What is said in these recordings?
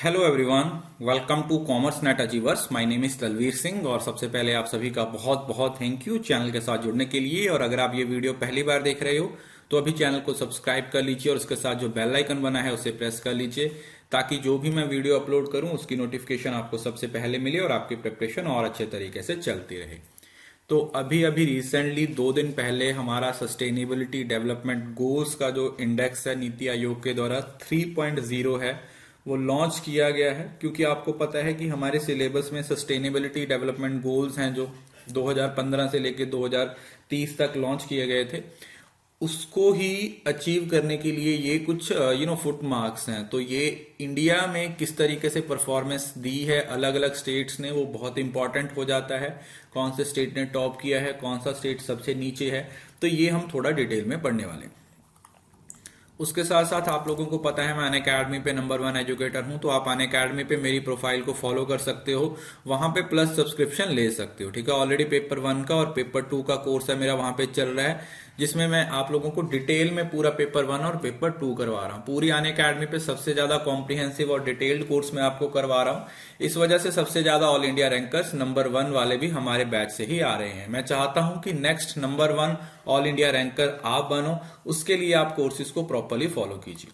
Hello everyone, welcome to commerce net achievers. My name is Talvir Singh और सबसे पहले आप सभी का बहुत बहुत थैंक यू चैनल के साथ जुड़ने के लिए। और अगर आप ये वीडियो पहली बार देख रहे हो तो अभी चैनल को सब्सक्राइब कर लीजिए और उसके साथ जो बेल आइकन बना है उसे प्रेस कर लीजिए ताकि जो भी मैं वीडियो अपलोड करूं उसकी नोटिफिकेशन आपको सबसे पहले मिले और आपकी प्रिपरेशन और अच्छे तरीके से चलती रहे। तो अभी अभी रिसेंटली 2 दिन पहले हमारा सस्टेनेबिलिटी डेवलपमेंट गोल्स का जो इंडेक्स है नीति आयोग के द्वारा 3.0 है वो लॉन्च किया गया है। क्योंकि आपको पता है कि हमारे सिलेबस में सस्टेनेबिलिटी डेवलपमेंट गोल्स हैं जो 2015 से लेकर 2030 तक लॉन्च किए गए थे, उसको ही अचीव करने के लिए ये कुछ फुट मार्क्स हैं। तो ये इंडिया में किस तरीके से परफॉर्मेंस दी है अलग अलग स्टेट्स ने, वो बहुत इंपॉर्टेंट हो जाता है। कौन से स्टेट ने टॉप किया है, कौन सा स्टेट सबसे नीचे है, तो ये हम थोड़ा डिटेल में पढ़ने वाले हैं। उसके साथ साथ आप लोगों को पता है मैं अनअकैडमी पे नंबर 1 एजुकेटर हूं, तो आप अनअकैडमी पे मेरी प्रोफाइल को फॉलो कर सकते हो, वहां पे प्लस सब्सक्रिप्शन ले सकते हो। ठीक है, ऑलरेडी पेपर 1 का और पेपर 2 का कोर्स है मेरा वहां पे चल रहा है, जिसमें मैं आप लोगों को डिटेल में पूरा पेपर 1 और पेपर 2 करवा रहा हूँ। पूरी अनअकैडमी पे सबसे ज्यादा कॉम्प्रिहेंसिव और डिटेल्ड कोर्स मैं आपको करवा रहा हूँ। इस वजह से सबसे ज्यादा ऑल इंडिया रैंकर्स नंबर 1 वाले भी हमारे बैच से ही आ रहे हैं। मैं चाहता हूं कि next number 1 all India ranker आप बनो, उसके लिए आप कोर्सेज को प्रॉपरली फॉलो कीजिए।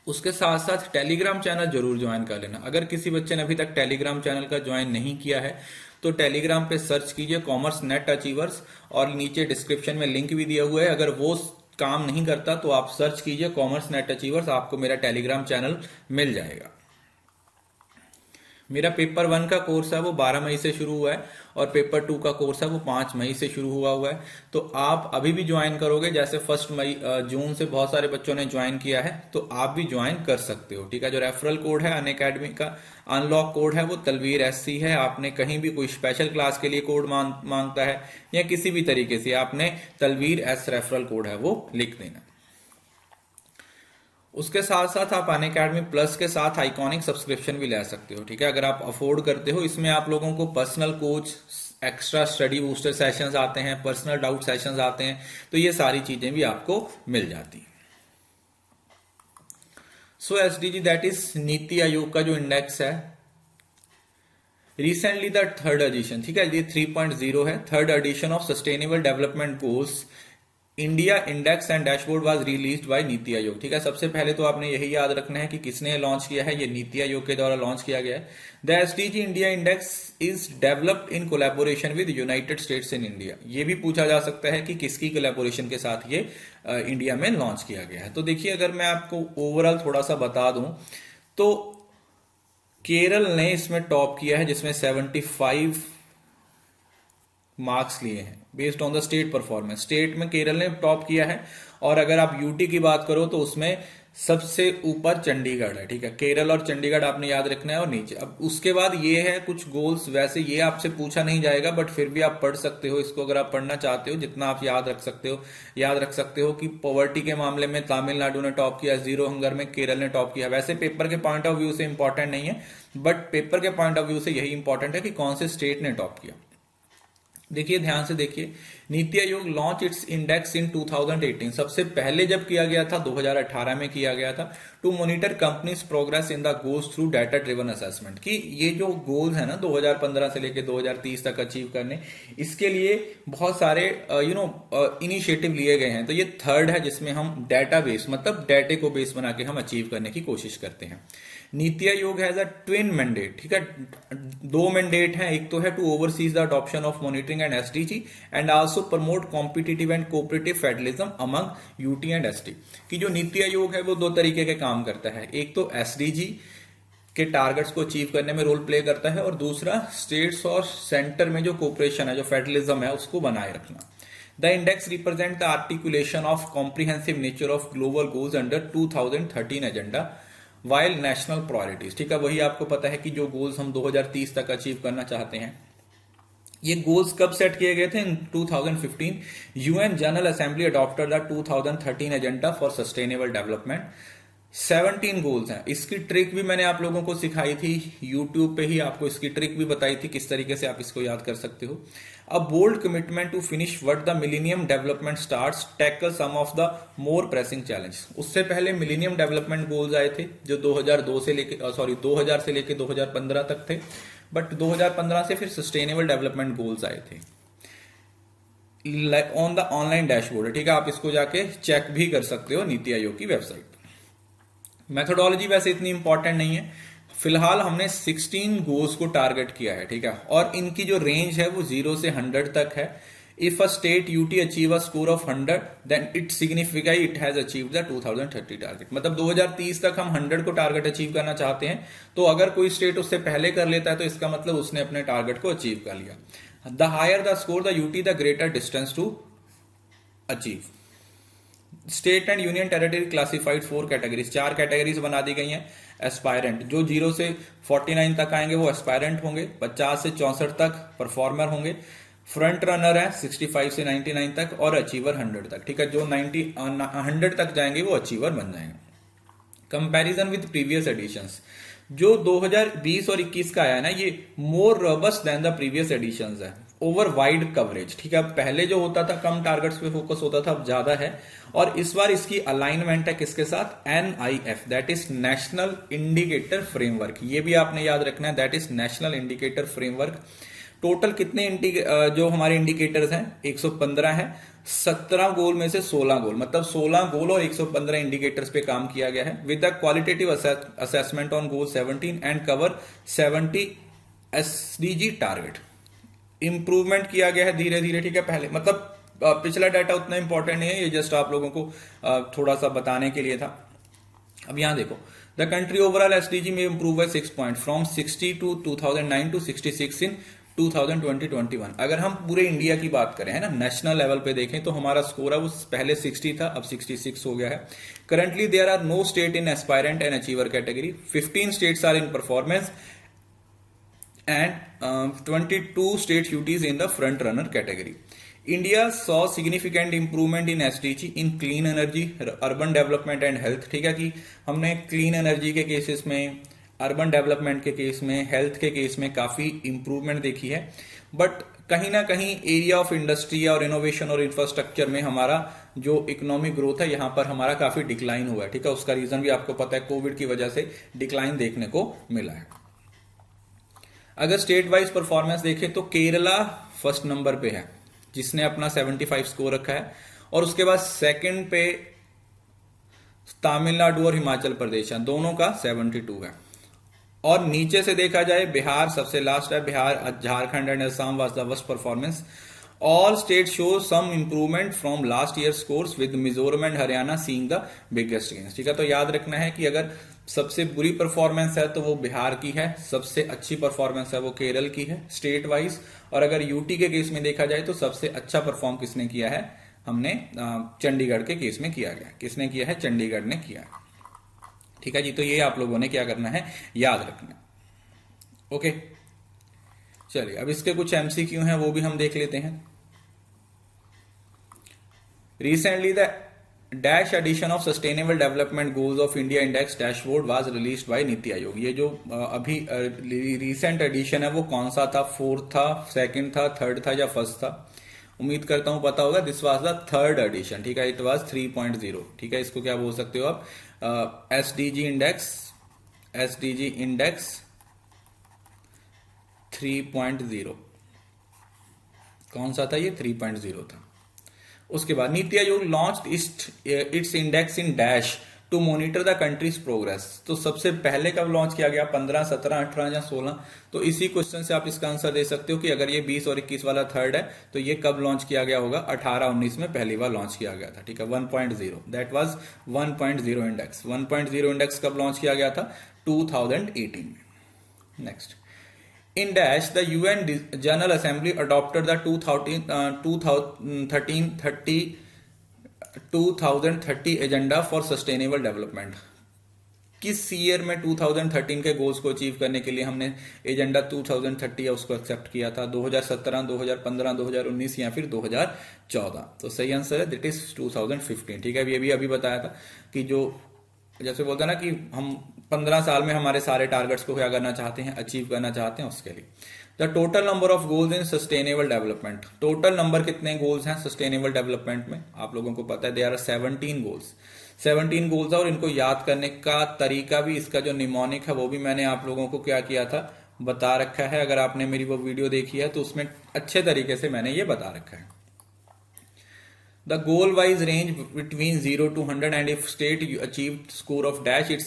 उसके साथ साथ टेलीग्राम चैनल जरूर ज्वाइन कर लेना। अगर किसी बच्चे ने अभी तक टेलीग्राम चैनल का ज्वाइन नहीं किया है तो टेलीग्राम पे सर्च कीजिए कॉमर्स नेट अचीवर्स और नीचे डिस्क्रिप्शन में लिंक भी दिया हुआ है। अगर वो काम नहीं करता तो आप सर्च कीजिए कॉमर्स नेट अचीवर्स, आपको मेरा टेलीग्राम चैनल मिल जाएगा। मेरा पेपर 1 का कोर्स है वो 12 मई से शुरू हुआ है और पेपर 2 का कोर्स है वो 5 मई से शुरू हुआ है। तो आप अभी भी ज्वाइन करोगे, जैसे 1 जून से बहुत सारे बच्चों ने ज्वाइन किया है, तो आप भी ज्वाइन कर सकते हो। ठीक है, जो रेफरल कोड है अनअकैडमी का अनलॉक कोड है वो तलवीर SC है। आपने कहीं भी कोई स्पेशल क्लास के लिए कोड मांगता है या किसी भी तरीके से आपने तलवीर S रेफरल कोड है वो लिख देना। उसके साथ साथ आप अनअकैडमी प्लस के साथ आइकॉनिक सब्सक्रिप्शन भी ले सकते हो। ठीक है, अगर आप अफोर्ड करते हो, इसमें आप लोगों को personal coach, extra study booster sessions आते हैं, पर्सनल डाउट सेशंस आते हैं, तो ये सारी चीजें भी आपको मिल जाती हैं। सो SDG that is NITI Aayog का जो इंडेक्स है, रिसेंटली द 3rd एडिशन, ठीक है, ये 3.0 है, 3rd edition of sustainable development goals India index and dashboard was released by NITI Aayog. ठीक है, सबसे पहले तो आपने यही याद रखना है कि किसने लॉन्च किया है, ये नीति आयोग के द्वारा लॉन्च किया गया है। The SDG India index is developed in collaboration with United states in India. ये भी पूछा जा सकता है कि किसकी कोलैबोरेशन के साथ ये इंडिया में लॉन्च किया गया है। तो देखिए, अगर मैं आपको ओवरऑल थोड़ा सा बता दूं तो केरल ने इसमें टॉप किया है, जिसमें 75 मार्क्स लिए हैं based on the state performance. State में केरल ने टॉप किया है। और अगर आप यूटी की बात करो तो उसमें सबसे ऊपर चंडीगढ़ है। ठीक है, केरल और चंडीगढ़ आपने याद रखना है। और नीचे अब उसके बाद ये है कुछ गोल्स, वैसे ये आपसे पूछा नहीं जाएगा बट फिर भी आप पढ़ सकते हो इसको, अगर आप पढ़ना चाहते हो जितना आप याद रख सकते हो कि पॉवर्टी के मामले में तमिलनाडु ने टॉप किया, जीरो हंगर में केरल ने टॉप किया। वैसे पेपर के पॉइंट ऑफ व्यू से इंपॉर्टेंट नहीं है, बट पेपर के पॉइंट ऑफ व्यू से यही इंपॉर्टेंट है कि कौन से स्टेट ने टॉप किया। देखिए, ध्यान से देखिए, नीति आयोग लॉन्च इट्स इंडेक्स इन 2018। सबसे पहले जब किया गया था 2018 में किया गया था, to monitor companies progress in the goals through data driven assessment. कि ये जो गोल्स है ना 2015 से लेकर 2030 तक अचीव करने, इसके लिए बहुत सारे इनिशिएटिव लिए गए हैं। तो ये 3rd है जिसमें हम डाटा बेस, मतलब डाटे को बेस बना के हम अचीव करने की कोशिश करते हैं। NITI Aayog has a twin mandate. ठीक है, 2 मैंडेट हैं, एक तो है to overseas the adoption of monitoring and SDG and also promote competitive and cooperative federalism among UT and ST। कि जो नीति आयोग है वो 2 तरीके के काम करता है, एक तो SDG के टारगेट्स को अचीव करने में रोल प्ले करता है और दूसरा स्टेट्स और सेंटर में जो कोऑपरेशन है, जो फेडरलिज्म है, उसको बनाए रखना। The index represent the articulation of comprehensive nature of global goals under 2013 agenda while national priorities। ठीक है, वही आपको पता है कि जो गोल्स हम 2030 तक अचीव करना चाहते हैं, ये गोल्स कब सेट किए गए थे? इन 2015 UN general assembly adopted the 2013 agenda for sustainable development. 17 goals हैं। इसकी ट्रिक भी मैंने आप लोगों को सिखाई थी यूट्यूब पे ही, आपको इसकी ट्रिक भी बताई थी किस तरीके से आप इसको याद कर सकते हो। A bold commitment to finish what the millennium development stars, tackle some of the more pressing challenge. उससे पहले मिलेनियम डेवलपमेंट गोल्स आए थे जो 2002 से लेके 2000 से लेके 2015 तक थे, बट 2015 से फिर सस्टेनेबल डेवलपमेंट गोल्स आए थे ऑन द ऑनलाइन डैशबोर्ड। ठीक है, आप इसको जाके चेक भी कर सकते हो नीति आयोग की वेबसाइट पर। मेथोडोलॉजी वैसे इतनी इंपॉर्टेंट नहीं है, फिलहाल हमने 16 गोल्स को टारगेट किया है। ठीक है, और इनकी जो रेंज है वो 0 से 100 तक है। If a state UT achieve a score of 100 then it signify it has achieve the 2030 target. मतलब 2030 तक हम 100 को टारगेट अचीव करना चाहते हैं, तो अगर कोई स्टेट उससे पहले कर लेता है तो इसका मतलब उसने अपने टारगेट को अचीव कर लिया। The higher the score the UT the greater distance to achieve. State and union territory classified 4 categories, 4 categories बना दी गई हैं। एस्पायरेंट, जो 0 से 49 तक आएंगे वो एस्पायरेंट होंगे, 50 से 64 तक परफॉर्मर होंगे, फ्रंट रनर है 65 से 99 तक, और अचीवर 100 तक। ठीक है, जो 100 तक जाएंगे वो अचीवर बन जाएंगे। कंपैरिजन विद प्रीवियस एडिशंस, जो 2020 और 21 का आया है ना, ये more robust than the previous editions है, ओवर वाइड कवरेज। ठीक है, पहले जो होता था कम टारगेट्स पे फोकस होता था, अब ज्यादा है। और इस बार इसकी अलाइनमेंट है किसके साथ? NIF, that is national indicator framework. ये भी आपने याद रखना है, that is national indicator framework. Total कितने जो हमारे इंडिकेटर्स हैं 115 है। 17 गोल में से 16 गोल, मतलब 16 गोल और 115 इंडिकेटर्स पे काम किया गया है with the qualitative assessment on goal 17 and cover 70 SDG target. Improvement किया गया है धीरे धीरे। ठीक है, पहले मतलब पिछला डाटा उतना इंपॉर्टेंट नहीं है, ये जस्ट आप लोगों को थोड़ा सा बताने के लिए था। अब यहां देखो, द कंट्री ओवरऑल एसडीजी में improve by 6 point from 60 to 2009 to 66 in 2020-21। अगर हम पूरे इंडिया की बात करें, है ना, नेशनल लेवल पे देखें तो हमारा स्कोर है वो पहले 60 था, अब 66 हो गया है। Currently there are no state in aspirant and achiever category, 15 states are in performance and 22 state UTs in the front runner category. India saw significant improvement in SDG in clean energy, urban development and health। ठीक है, कि हमने clean energy के cases में, urban development के case में, health के case में काफी इंप्रूवमेंट देखी है। बट कहीं ना कहीं एरिया ऑफ इंडस्ट्री और इनोवेशन और इंफ्रास्ट्रक्चर में हमारा जो इकोनॉमिक ग्रोथ है, यहां पर हमारा काफी डिक्लाइन हुआ है। ठीक है, उसका रीजन भी आपको पता है, कोविड की वजह से डिक्लाइन देखने को मिला है। अगर स्टेट वाइज परफॉर्मेंस देखें तो केरला फर्स्ट नंबर पे है जिसने अपना 75 स्कोर रखा है, और उसके बाद सेकंड पे तमिलनाडु और हिमाचल प्रदेश है, दोनों का 72 है। और नीचे से देखा जाए बिहार सबसे लास्ट है, Bihar, Jharkhand and Assam was the worst performance. All state show some improvement from last year scores with Mizoram and Haryana seeing the biggest gains. ठीक है, तो याद रखना है कि अगर सबसे बुरी परफॉर्मेंस है तो वो बिहार की है, सबसे अच्छी परफॉर्मेंस है वो केरल की है स्टेट वाइज। और अगर यूटी के केस में देखा जाए तो सबसे अच्छा परफॉर्म किसने किया है? हमने चंडीगढ़ के केस में किया गया। किसने किया है? चंडीगढ़ ने किया। ठीक है जी, तो ये आप लोगों ने क्या करना है, याद रखना। ओके, चलिए अब इसके कुछ एमसीक्यू हैं वो भी हम देख लेते हैं। Recently, the Dash edition of Sustainable Development Goals of India Index dashboard was released by NITI Aayog. ये जो अभी रिसेंट एडिशन है वो कौन सा था? 4th था, 2nd था, 3rd था या 1st था? उम्मीद करता हूं पता होगा। This was the 3rd edition. ठीक है, इट वाज 3.0। ठीक है, इसको क्या बोल सकते हो आप? SDG index 3.0। कौन सा था ये? 3.0 था। उसके बाद NITI Aayog launch its index in dash to monitor the country's progress. तो सबसे पहले कब लॉन्च किया गया? 15, 17, 18 या 16? तो इसी क्वेश्चन से आप इसका आंसर दे सकते हो कि अगर ये 20 और 21 वाला 3rd है तो ये कब लॉन्च किया गया होगा? 18, 19 में पहली बार लॉन्च किया गया था। ठीक है, 1.0, दैट वाज 1.0 इंडेक्स। 1.0 इंडेक्स कब लॉन्च किया गया था? 2018 में। Next, in dash the UN General Assembly adopted the 2030 agenda for sustainable development। किस ईयर में 2013 के गोल्स को अचीव करने के लिए हमने एजेंडा 2030 है उसको एक्सेप्ट किया था? 2017, 2015, 2019 या फिर 2014? तो सही आंसर है दैट इज 2015। ठीक है, ये भी अभी बताया था कि जो जैसे बोलते हैं ना कि हम 15 साल में हमारे सारे टारगेट्स को क्या करना चाहते हैं, अचीव करना चाहते हैं, उसके लिए। The total number of goals in sustainable development, total number कितने गोल्स हैं सस्टेनेबल डेवलपमेंट में, आप लोगों को पता है दे आर 17 गोल्स। 17 गोल्स है, और इनको याद करने का तरीका भी, इसका जो निमोनिक है वो भी मैंने आप लोगों को क्या किया था, बता रखा है। अगर आपने मेरी वो वीडियो देखी है तो उसमें अच्छे तरीके से मैंने ये बता रखा है। The goal wise range between 0 to 100, and if state achieved score of dash, it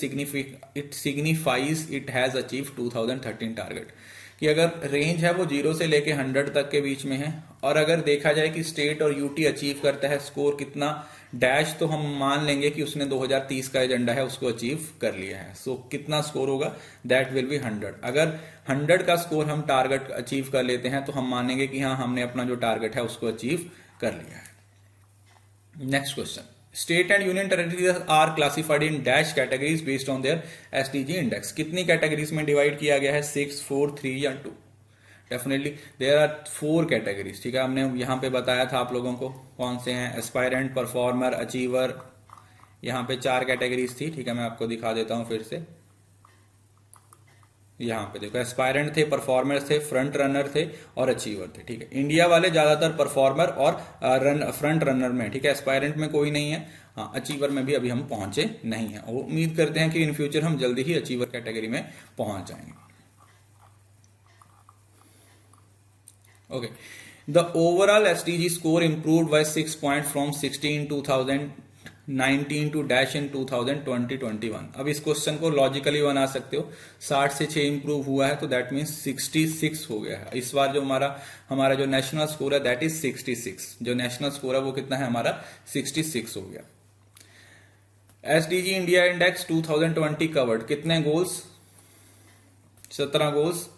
signifies it has achieved 2013 target। कि अगर रेंज है वो 0 से लेके 100 तक के बीच में है, और अगर देखा जाए कि स्टेट और यूटी अचीव करता है स्कोर कितना डैश, तो हम मान लेंगे कि उसने 2030 का एजेंडा है उसको अचीव कर लिया है। सो कितना स्कोर होगा, दैट विल बी 100। अगर 100 का स्कोर हम टारगेट अचीव कर लेते हैं तो हम मानेंगे कि हाँ हमने अपना जो टारगेट है उसको अचीव कर लिया है। Next question, state and union territories are classified in dash categories based on their SDG index. कितनी कैटेगरीज में डिवाइड किया गया है, 6, 4, 3 या 2? Definitely there are 4 categories. ठीक है, हमने यहाँ पे बताया था आप लोगों को कौन से हैं, एस्पायरेंट, परफॉर्मर, अचीवर, यहाँ पे 4 कैटेगरीज थी। ठीक है, मैं आपको दिखा देता हूँ फिर से। यहाँ पे देखो, एस्पायरेंट थे, परफॉर्मर थे, फ्रंट रनर थे और अचीवर थे। ठीक है, इंडिया वाले ज्यादातर परफॉर्मर और फ्रंट रनर में, ठीक है, एस्पायरेंट में कोई नहीं है। हाँ, अचीवर में भी अभी हम पहुंचे नहीं है, और उम्मीद करते हैं कि इन फ्यूचर हम जल्दी ही अचीवर कैटेगरी में पहुंच जाएंगे। Okay, the overall SDG score improved by 6 point from 16 2019 to dash in 2021। अब इस क्वेश्चन को लॉजिकली बना सकते हो, 60 से 6 इंप्रूव हुआ है तो दैट मीन्स 66 हो गया है। इस बार जो हमारा जो नेशनल स्कोर है दैट इज 66। जो नेशनल स्कोर है वो कितना है हमारा, 66 हो गया। एसडीजी इंडिया इंडेक्स 2020 कवर्ड कितने गोल्स, 17 गोल्स,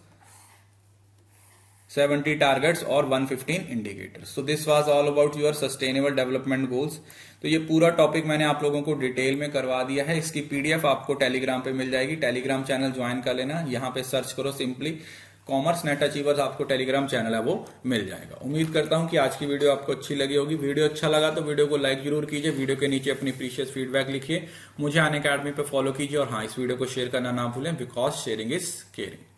70 टारगेट्स और 115 indicators. So this was all about your sustainable development goals. तो ये पूरा टॉपिक मैंने आप लोगों को डिटेल में करवा दिया है। इसकी पीडीएफ आपको टेलीग्राम पे मिल जाएगी, टेलीग्राम चैनल ज्वाइन कर लेना। यहाँ पे सर्च करो सिंपली कॉमर्स नेट अचीवर्स, आपको टेलीग्राम चैनल है वो मिल जाएगा। उम्मीद करता हूँ कि आज की वीडियो आपको अच्छी लगी होगी। वीडियो अच्छा लगा तो वीडियो को लाइक जरूर कीजिए, वीडियो के नीचे अपनी प्रीशियस फीडबैक लिखिए, मुझे अनअकैडमी पे फॉलो कीजिए, और हाँ, इस वीडियो को शेयर करना ना भूलें, बिकॉज शेयरिंग इज केयरिंग।